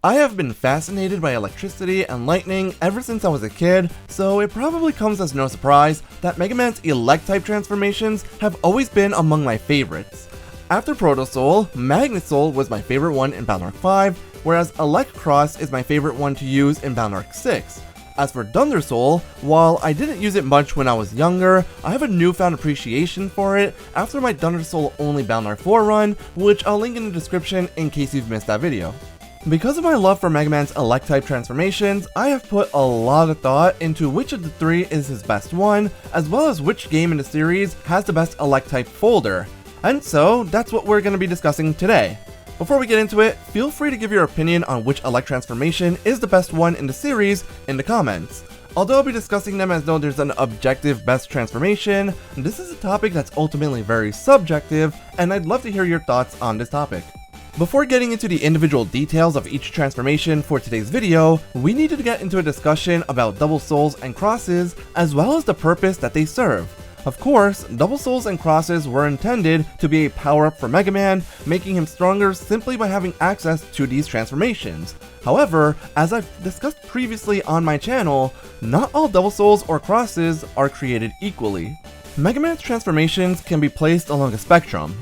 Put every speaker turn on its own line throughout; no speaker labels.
I have been fascinated by electricity and lightning ever since I was a kid, so it probably comes as no surprise that Megaman's Elec type transformations have always been among my favorites. After Proto Soul, Magnet Soul was my favorite one in Battle Arc 5, whereas Elec Cross is my favorite one to use in Battle Arc 6. As for Thunder Soul, while I didn't use it much when I was younger, I have a newfound appreciation for it after my Thunder Soul only Battle Arc 4 run, which I'll link in the description in case you've missed that video. Because of my love for Megaman's Elec type transformations, I have put a lot of thought into which of the three is his best one, as well as which game in the series has the best Elec type folder. And so, that's what we're going to be discussing today. Before we get into it, feel free to give your opinion on which Elec transformation is the best one in the series in the comments. Although I'll be discussing them as though there's an objective best transformation, this is a topic that's ultimately very subjective, and I'd love to hear your thoughts on this topic. Before getting into the individual details of each transformation for today's video, we needed to get into a discussion about double souls and crosses, as well as the purpose that they serve. Of course, double souls and crosses were intended to be a power-up for Megaman, making him stronger simply by having access to these transformations. However, as I've discussed previously on my channel, not all double souls or crosses are created equally. Megaman's transformations can be placed along a spectrum.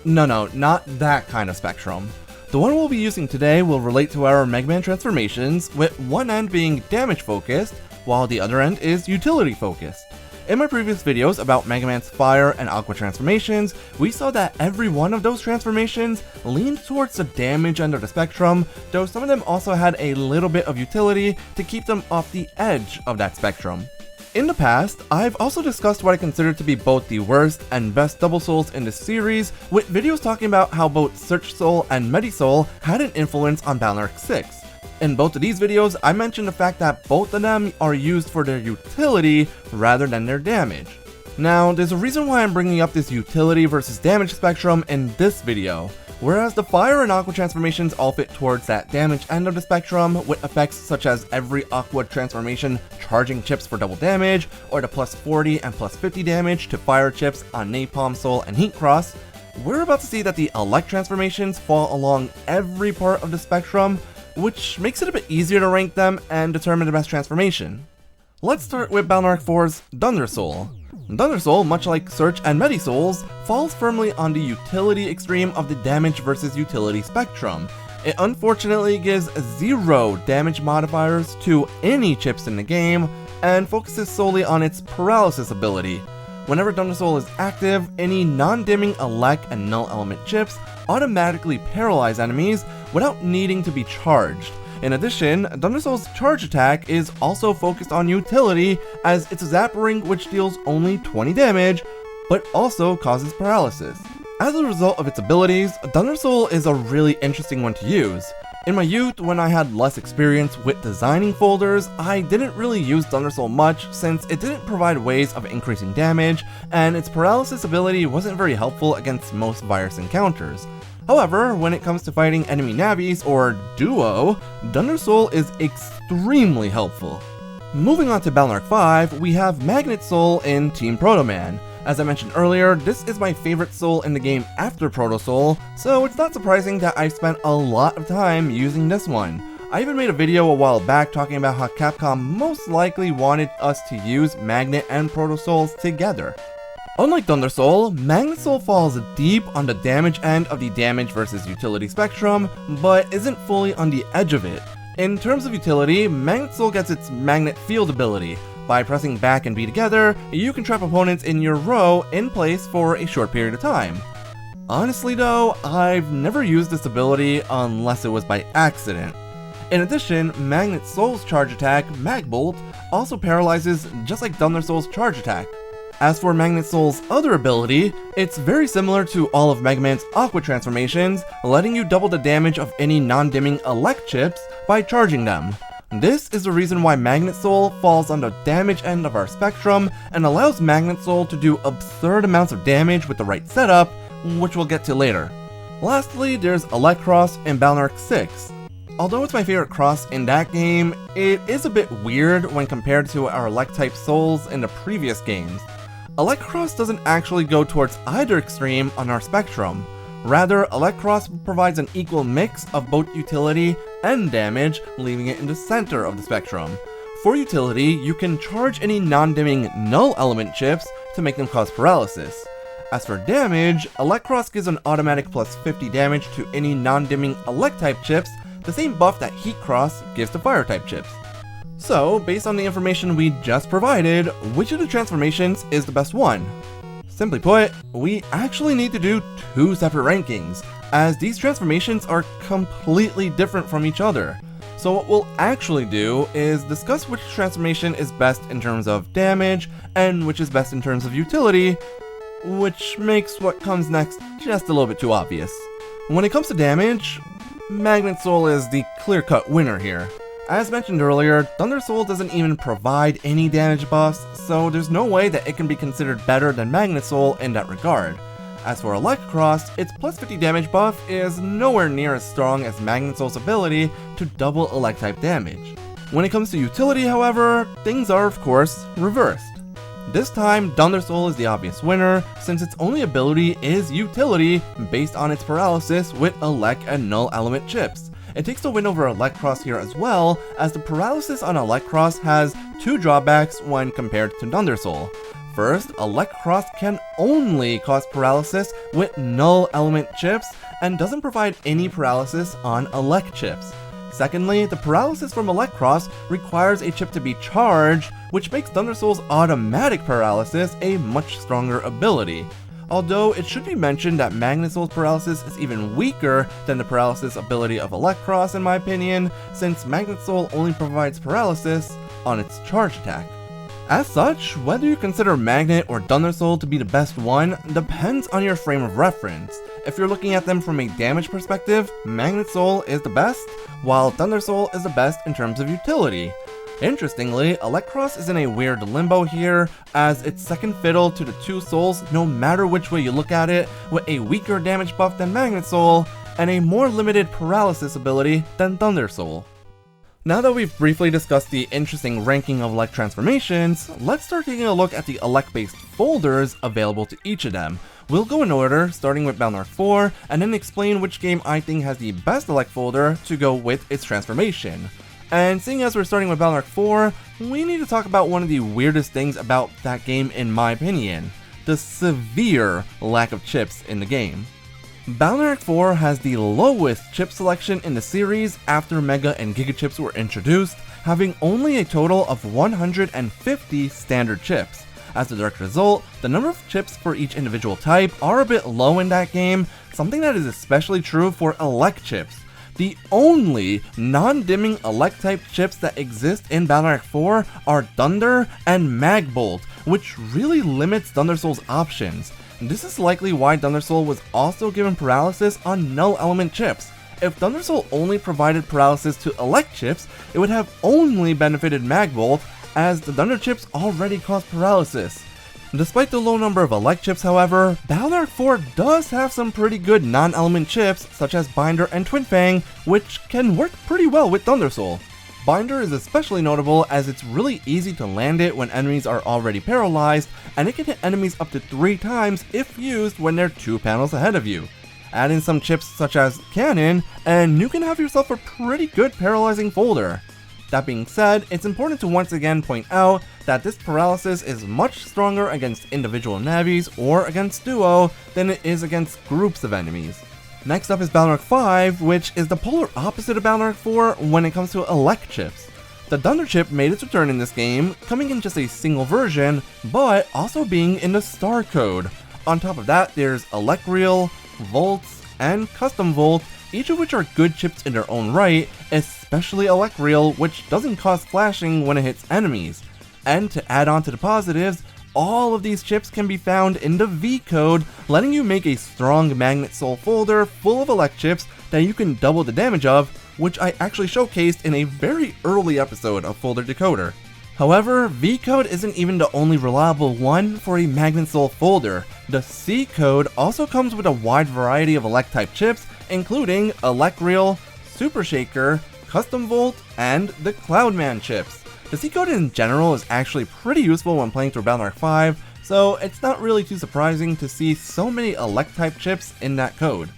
No, not that kind of spectrum. The one we'll be using today will relate to our Megaman transformations, with one end being damage focused, while the other end is utility focused. In my previous videos about Megaman's Fire and Aqua transformations, we saw that every one of those transformations leaned towards the damage end of the spectrum, though some of them also had a little bit of utility to keep them off the edge of that spectrum. In the past, I've also discussed what I consider to be both the worst and best double souls in this series, with videos talking about how both Search Soul and Medi Soul had an influence on Battle Arc 6. In both of these videos, I mentioned the fact that both of them are used for their utility rather than their damage. Now, there's a reason why I'm bringing up this utility versus damage spectrum in this video. Whereas the Fire and Aqua transformations all fit towards that damage end of the spectrum, with effects such as every Aqua transformation charging chips for double damage, or the plus 40 and plus 50 damage to fire chips on Napalm Soul and Heat Cross, we're about to see that the Elec transformations fall along every part of the spectrum, which makes it a bit easier to rank them and determine the best transformation. Let's start with Battle Arc 4's Thunder Soul. Thunder Soul, much like Search and Medi Souls, falls firmly on the utility extreme of the damage versus utility spectrum. It unfortunately gives 0 damage modifiers to any chips in the game, and focuses solely on its paralysis ability. Whenever Thunder Soul is active, any non-dimming Elec and null element chips automatically paralyze enemies without needing to be charged. In addition, Thunder Soul's charge attack is also focused on utility, as it's a Zap Ring which deals only 20 damage, but also causes paralysis. As a result of its abilities, Thunder Soul is a really interesting one to use. In my youth, when I had less experience with designing folders, I didn't really use Thunder Soul much since it didn't provide ways of increasing damage, and its paralysis ability wasn't very helpful against most virus encounters. However, when it comes to fighting enemy navis, or duo, Thunder Soul is extremely helpful. Moving on to Battle Arc 5, we have Magnet Soul in Team Proto Man. As I mentioned earlier, this is my favorite soul in the game after Proto Soul, so it's not surprising that I've spent a lot of time using this one. I even made a video a while back talking about how Capcom most likely wanted us to use Magnet and Proto Souls together. Unlike Thunder Soul, Magnet Soul falls deep on the damage end of the damage versus utility spectrum, but isn't fully on the edge of it. In terms of utility, Magnet Soul gets its Magnet Field ability. By pressing back and B together, you can trap opponents in your row in place for a short period of time. Honestly though, I've never used this ability unless it was by accident. In addition, Magnet Soul's charge attack, Mag Bolt, also paralyzes just like Thunder Soul's charge attack. As for Magnet Soul's other ability, it's very similar to all of Megaman's Aqua transformations, letting you double the damage of any non-dimming Elec chips by charging them. This is the reason why Magnet Soul falls on the damage end of our spectrum and allows Magnet Soul to do absurd amounts of damage with the right setup, which we'll get to later. Lastly, there's Elec Cross in Battle Arc 6. Although it's my favorite cross in that game, it is a bit weird when compared to our Elec type souls in the previous games. Elec Cross doesn't actually go towards either extreme on our spectrum. Rather, Elec Cross provides an equal mix of both utility and damage, leaving it in the center of the spectrum. For utility, you can charge any non-dimming null element chips to make them cause paralysis. As for damage, Elec gives an automatic plus 50 damage to any non-dimming Elec type chips, the same buff that Heat Cross gives to fire type chips. So, based on the information we just provided, which of the transformations is the best one? Simply put, we actually need to do 2 separate rankings, as these transformations are completely different from each other. So what we'll actually do is discuss which transformation is best in terms of damage, and which is best in terms of utility, which makes what comes next just a little bit too obvious. When it comes to damage, Magnet Soul is the clear-cut winner here. As mentioned earlier, Thunder Soul doesn't even provide any damage buffs, so there's no way that it can be considered better than Magnet Soul in that regard. As for Elec, its plus 50 damage buff is nowhere near as strong as Magnet Soul's ability to double Elec type damage. When it comes to utility, however, things are of course reversed. This time, Thunder Soul is the obvious winner, since its only ability is utility based on its paralysis with Elec and null element chips. It takes the win over Elec here as well, as the paralysis on Elec has 2 drawbacks when compared to Thunder Soul. First, Elec can only cause paralysis with null element chips and doesn't provide any paralysis on Elec chips. Secondly, the paralysis from Elec requires a chip to be charged, which makes Thunder Soul's automatic paralysis a much stronger ability. Although it should be mentioned that Magnet Soul's paralysis is even weaker than the paralysis ability of Elec in my opinion, since Magnet Soul only provides paralysis on its charge attack. As such, whether you consider Magnet or Thunder Soul to be the best one depends on your frame of reference. If you're looking at them from a damage perspective, Magnet Soul is the best, while Thunder Soul is the best in terms of utility. Interestingly, Elec is in a weird limbo here, as it's second fiddle to the 2 souls no matter which way you look at it, with a weaker damage buff than Magnet Soul, and a more limited paralysis ability than Thunder Soul. Now that we've briefly discussed the interesting ranking of Elec transformations, let's start taking a look at the Elec-based folders available to each of them. We'll go in order, starting with Balnark 4, and then explain which game I think has the best Elec folder to go with its transformation. And seeing as we're starting with Balnark 4, we need to talk about one of the weirdest things about that game in my opinion: the severe lack of chips in the game. Balnark 4 has the lowest chip selection in the series after Mega and Giga chips were introduced, having only a total of 150 standard chips. As a direct result, the number of chips for each individual type are a bit low in that game, something that is especially true for Elec chips. The only non-dimming Elec type chips that exist in Balnark 4 are Thunder and Magbolt, which really limits Thunder Soul's options. This is likely why Thunder Soul was also given paralysis on null element chips. If Thunder Soul only provided paralysis to Elec chips, it would have only benefited Magbolt, as the Thunder chips already cause paralysis. Despite the low number of Elec chips, however, Balnark 4 does have some pretty good non-element chips, such as Binder and Twin Fang, which can work pretty well with Thunder Soul. Binder is especially notable as it's really easy to land it when enemies are already paralyzed, and it can hit enemies up to 3 times if used when they're 2 panels ahead of you. Add in some chips such as Cannon, and you can have yourself a pretty good paralyzing folder. That being said, it's important to once again point out that this paralysis is much stronger against individual navies or against duo than it is against groups of enemies. Next up is Balnark 5, which is the polar opposite of Balnark 4 when it comes to Elec chips. The Thunder chip made its return in this game, coming in just a single version, but also being in the Star Code. On top of that, there's Elec Volts, and Custom Volt, each of which are good chips in their own right, especially Elec which doesn't cause flashing when it hits enemies. And to add on to the positives, all of these chips can be found in the V code, letting you make a strong Magnet Soul folder full of Elec chips that you can double the damage of, which I actually showcased in a very early episode of Folder Decoder. However, V code isn't even the only reliable one for a Magnet Soul folder. The C code also comes with a wide variety of Elec type chips, including Elec Super Shaker, Custom Volt, and the Cloudman chips. The C code in general is actually pretty useful when playing through Balnark 5, so it's not really too surprising to see so many Elec type chips in that code.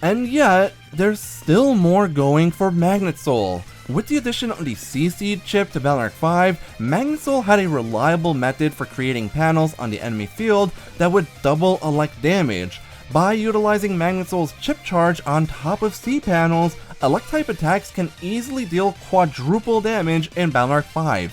And yet, there's still more going for Magnet Soul. With the addition of the C-Seed chip to Balnark 5, Magnet Soul had a reliable method for creating panels on the enemy field that would double Elec damage. By utilizing Magnet Soul's chip charge on top of C-panels, Elec-type attacks can easily deal quadruple damage in Balnark 5.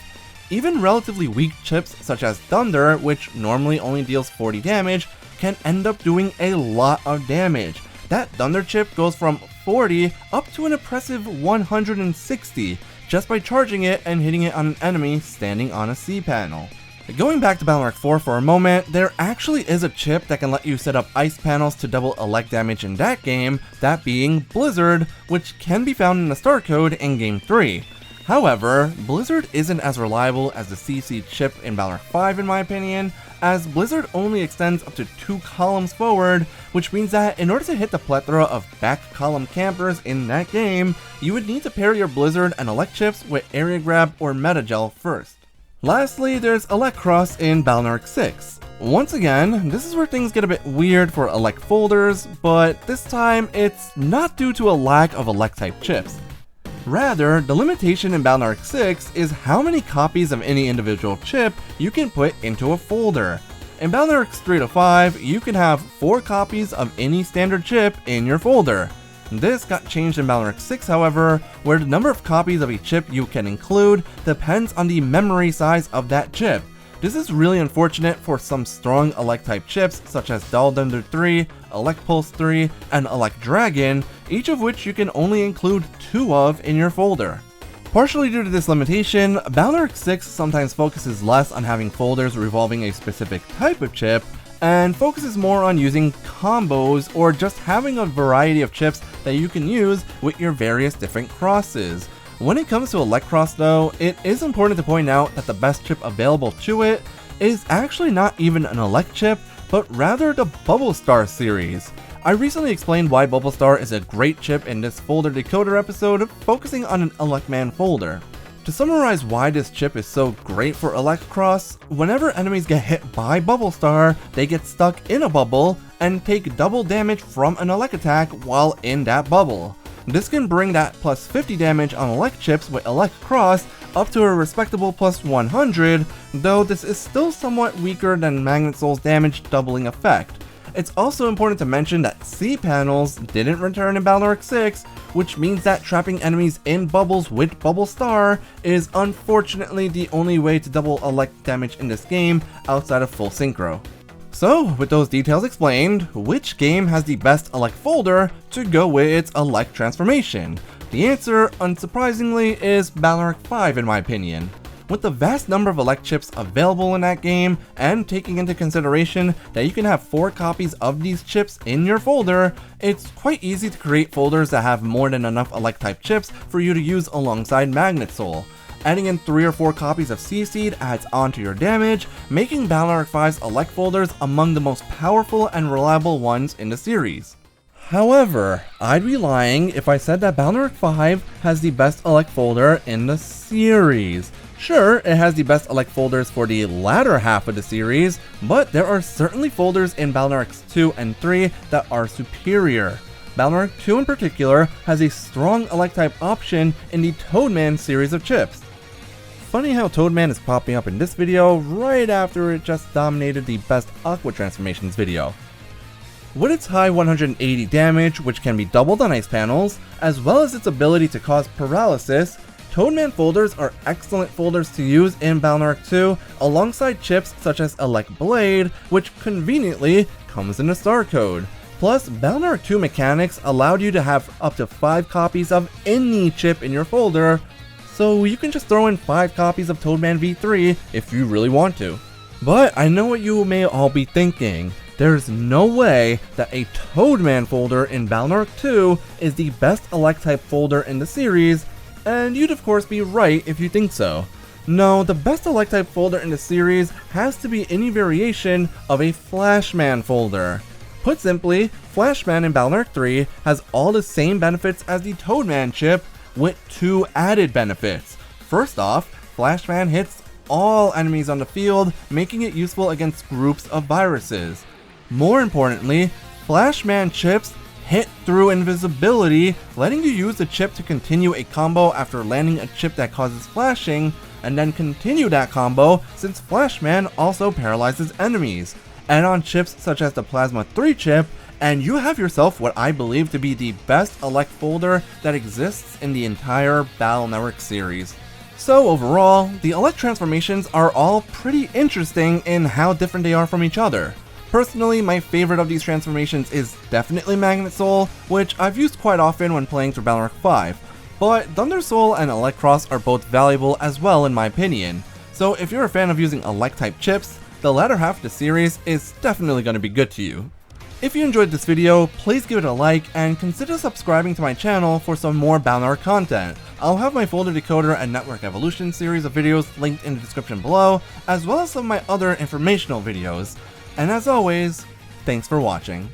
Even relatively weak chips such as Thunder, which normally only deals 40 damage, can end up doing a lot of damage. That Thunder chip goes from 40 up to an impressive 160 just by charging it and hitting it on an enemy standing on a C panel. Going back to Balnark 4 for a moment, there actually is a chip that can let you set up ice panels to double Elec damage in that game, that being Blizzard, which can be found in the star code in Game 3. However, Blizzard isn't as reliable as the CC chip in Balnark 5 in my opinion, as Blizzard only extends up to 2 columns forward, which means that in order to hit the plethora of back column campers in that game, you would need to pair your Blizzard and Elec chips with Area Grab or Metagel first. Lastly, there's Elec Cross in Balnark 6. Once again, this is where things get a bit weird for Elec folders, but this time it's not due to a lack of Elec type chips. Rather, the limitation in Balnark 6 is how many copies of any individual chip you can put into a folder. In Balnark 3 to 5, you can have 4 copies of any standard chip in your folder. This got changed in Balnark 6 however, where the number of copies of a chip you can include depends on the memory size of that chip. This is really unfortunate for some strong Elec type chips such as Thunder 3, Elec Pulse 3, and Elec Dragon, each of which you can only include 2 of in your folder. Partially due to this limitation, Balnark 6 sometimes focuses less on having folders revolving a specific type of chip, and focuses more on using combos or just having a variety of chips that you can use with your various different crosses. When it comes to Elec Cross though, it is important to point out that the best chip available to it is actually not even an Elec chip, but rather the Bubble Star series. I recently explained why Bubble Star is a great chip in this folder decoder episode, focusing on an Elecman folder. To summarize why this chip is so great for Elec Cross, whenever enemies get hit by Bubble Star, they get stuck in a bubble and take double damage from an Elec attack while in that bubble. This can bring that plus 50 damage on Elec chips with Elec Cross up to a respectable plus 100, though this is still somewhat weaker than Magnet Soul's damage doubling effect. It's also important to mention that C panels didn't return in Balnark 6, which means that trapping enemies in bubbles with Bubble Star is unfortunately the only way to double Elec damage in this game outside of full synchro. So, with those details explained, which game has the best Elec folder to go with its Elec transformation? The answer, unsurprisingly, is Balnark 5 in my opinion. With the vast number of Elec chips available in that game, and taking into consideration that you can have 4 copies of these chips in your folder, it's quite easy to create folders that have more than enough Elec type chips for you to use alongside Magnet Soul. Adding in 3 or 4 copies of C-Seed adds on to your damage, making Balnark 5's Elec folders among the most powerful and reliable ones in the series. However, I'd be lying if I said that Balnark 5 has the best Elec folder in the series. Sure, it has the best Elec folders for the latter half of the series, but there are certainly folders in Balnarks 2 and 3 that are superior. Balnark 2 in particular has a strong Elec type option in the Toadman series of chips. Funny how Toadman is popping up in this video right after it just dominated the best Aqua transformations video. With its high 180 damage, which can be doubled on ice panels, as well as its ability to cause paralysis, Toadman folders are excellent folders to use in Balnark 2 alongside chips such as Elec Blade, which conveniently comes in the star code. Plus, Balnark 2 mechanics allowed you to have up to 5 copies of any chip in your folder, so you can just throw in 5 copies of Toadman V3 if you really want to. But I know what you may all be thinking. There's no way that a Toadman folder in Balnark 2 is the best Elec type folder in the series, and you'd of course be right if you think so. No, the best Elec type folder in the series has to be any variation of a Flashman folder. Put simply, Flashman in Balnark 3 has all the same benefits as the Toadman chip, with 2 added benefits. First off, Flashman hits all enemies on the field, making it useful against groups of viruses. More importantly, Flashman chips hit through invisibility, letting you use the chip to continue a combo after landing a chip that causes flashing, and then continue that combo since Flashman also paralyzes enemies. Add on chips such as the Plasma 3 chip, and you have yourself what I believe to be the best Elec folder that exists in the entire Battle Network series. So overall, the Elec transformations are all pretty interesting in how different they are from each other. Personally, my favorite of these transformations is definitely Magnet Soul, which I've used quite often when playing through Battle Network 5, but Thunder Soul and Elec Cross are both valuable as well in my opinion, so if you're a fan of using Elec type chips, the latter half of the series is definitely going to be good to you. If you enjoyed this video, please give it a like and consider subscribing to my channel for some more Battle Network content. I'll have my Folder Decoder and Network Evolution series of videos linked in the description below, as well as some of my other informational videos. And as always, thanks for watching.